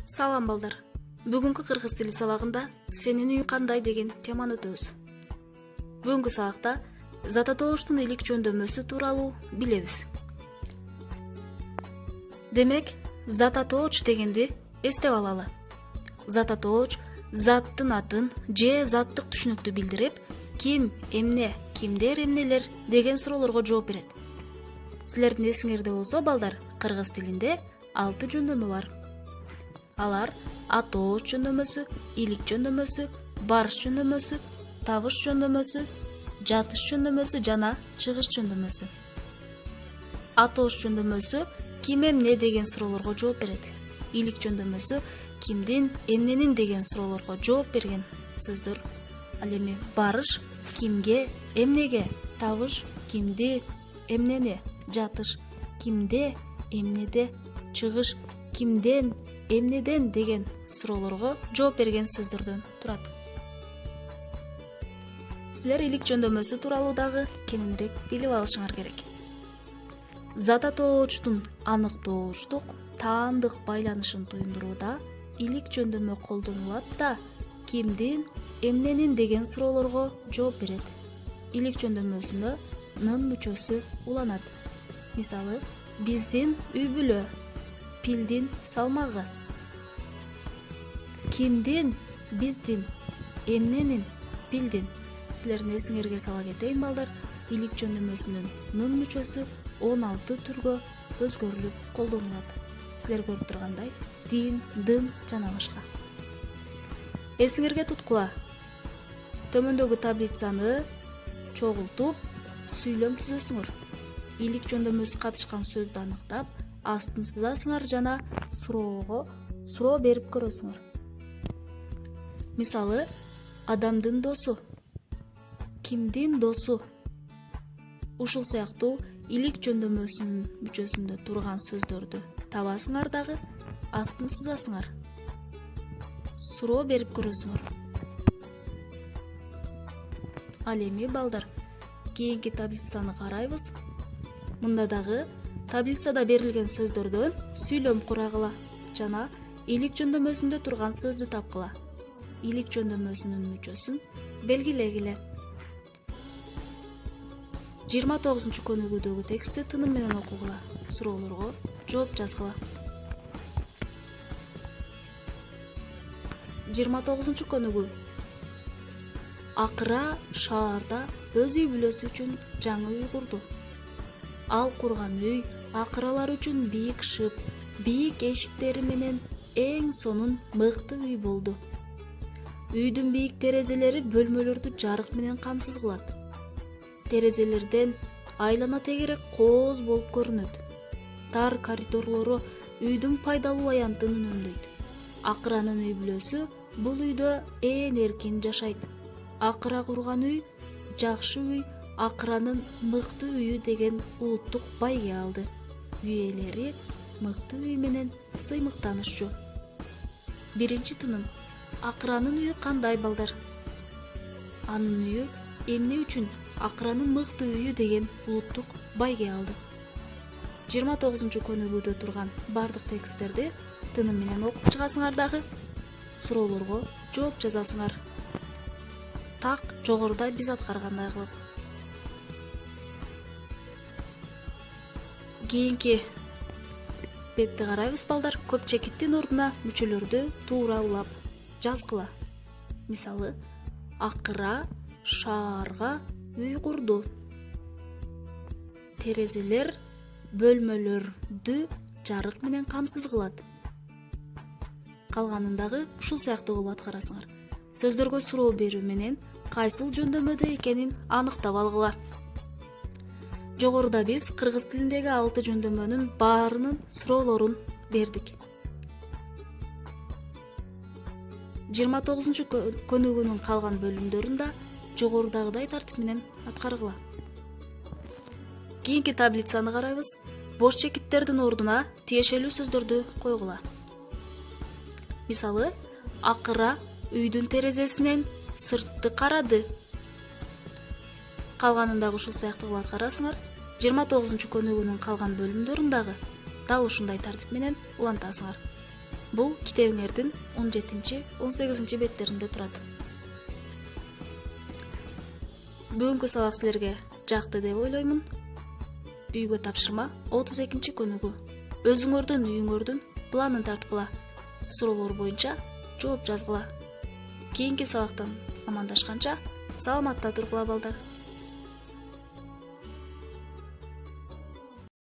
Салам балдар. Бүгүнкү кыргыз тили сабагында сенин үй кандай деген теманы өтөбүз. Бүгүнкү сабакта зата тобуштун илик жөндөмөсү тууралуу билебиз. Демек, зата тооч дегенди эстеп алалы. Зата тооч заттын атын же заттык түшүнүктү билдирип, ким, эмне, кимдер, эмнелер деген суроолорго жооп берет. Силердин эсиңерде болсо, балдар, кыргыз тилинде 6 жөндөмө бар. Алар атооч жөндөмөсү, илик жөндөмөсү, барыш жөндөмөсү, табыш жөндөмөсү, жатыш жөндөмөсү жана чыгыш жөндөмөсү. Атооч жөндөмөсү ким эмне деген суроолорго жооп берет. Илик жөндөмөсү кимдин, эмненин деген суроолорго жооп берген сөздөр. Ал эми барыш кимге, эмнеге, табыш кимди, эмнени, жатыш кимде, эмнеде, чыгыш кимден, эмнеден деген суроолорго жооп берген сөздөрдөн турат. Силер илик жөндөмөсү тууралуу дагы кененирээк билип алышыңар керек. Зата тоочтун аныктоочтук таандык байланышын туюндурууда илик жөндөмө колдонулат да кимдин, эмненин деген суроолорго жооп берет. Илик жөндөмөсүнө нын мүчөсү уланат. Мисалы, биздин үй бүлө, пилдин салмагы. Кимдин, биздин, эмненин, пилдин. Силердин эсиңерге сала кетейин, балдар, илик жөндөмөсүнүн нын мүчөсү 16 түргө өзгөрүлүп колдонулат. Силер көрүп тургандай, дин, дын жана башка. Эсиңерге туткула. Төмөндөгү таблицаны чогултуп, сүйлөм түзөсүңөр. Илик жөндөмөсү катышкан сөздү аныктап, астын сызасыңар жана суроо берип көрөсүңөр. Мисалы, адамдын досу, кимдин досу. Ушул сыяктуу илик жөндөмөсүнүн мүчөсүндө турган сөздөрдү табасыңар дагы, астын сызасыңар. Суроо берип көрөсүңөр. Ал эми, балдар, кийинки таблицаны карайбыз. Мында дагы таблицада берилген сөздөрдөн сүйлөм курагыла жана илик жөндөмөсүндө турган сөздү тапкыла. Илик жөндөмөсүнүн мүчөсүн белгилегиле. 29-көнүгүүдөгү текстти тыным менен окугула. Суроолорго жооп жазгыла. 29-көнүгүү. Акыра шаарда өз үй бүлөсү үчүн жаңы үй курду. Ал курган үй акыралар үчүн бийик шып, бийик эшиктери менен эң сонун мыкты үй болду. Үйдүн бийик терезелери бөлмөлөрдү жарык менен камсыз кылат. Терезелерден айлана тегерек кооз болуп көрүнөт. Тар коридорлору үйдүн пайдалуу аянтын үнөмдөйт. Акыранын үй бүлөсү бул үйдө ээн эркин жашайт. Акыра курган үй, жакшы үй, акыранын мыкты үйү деген улуттук байге алды. Үй ээлери мыкты үй менен сыймыктанышчу. Биринчи тыным. Акыранын үйү кандай, балдар? Анын үйү эмне үчүн акыранын мыкты үйү деген улуттук байге алды? 29-көнүгүүдө турган бардык тексттерди тыным менен окуп чыгасыңар дагы, суроолорго жооп жазасыңар. Так жогоруда биз аткаргандай кылып. Кийинки бетти карайбыз, балдар. Көпчекиттин ордуна мүчөлөрдү туура улап жазгыла. Мисалы, акыра шаарга үй курду. Терезелер бөлмөлөрдү жарык менен камсыз кылат. Калганын дагы ушул сыяктуу кылып аткарасыңар. Сөздөргө суроо берүү менен кайсыл жөндөмөдө экенин аныктап алгыла. Жогоруда биз кыргыз тилиндеги 6 жөндөмөнүн баарынын суроолорун бердик. 29-көнүгүүнүн калган бөлүмдөрүн да жогорудагыдай тартип менен аткаргыла. Кийинки таблицаны карайбыз. Бош чекиттердин ордуна тиешелүү сөздөрдү койгула. Мисалы, акыра үйдүн терезесинен сыртты карады. Калганын дагы ушул сыяктуу кылып аткарасыңар. 29-көнүгүүнүн калган бөлүмдөрүн дагы дал ушундай тартип менен улантасыңар. Бул китебиңердин 17-18 беттеринде турат. Бүгүнкү сабак силерге жакты деп ойлоймун. Үйгө тапшырма 32 күнүгү өзүңөрдүн үйүңөрдүн планын тарткыла, суроолор боюнча жооп жазгыла. Кийинки сабактан амандашканча саламатта тургула балдар.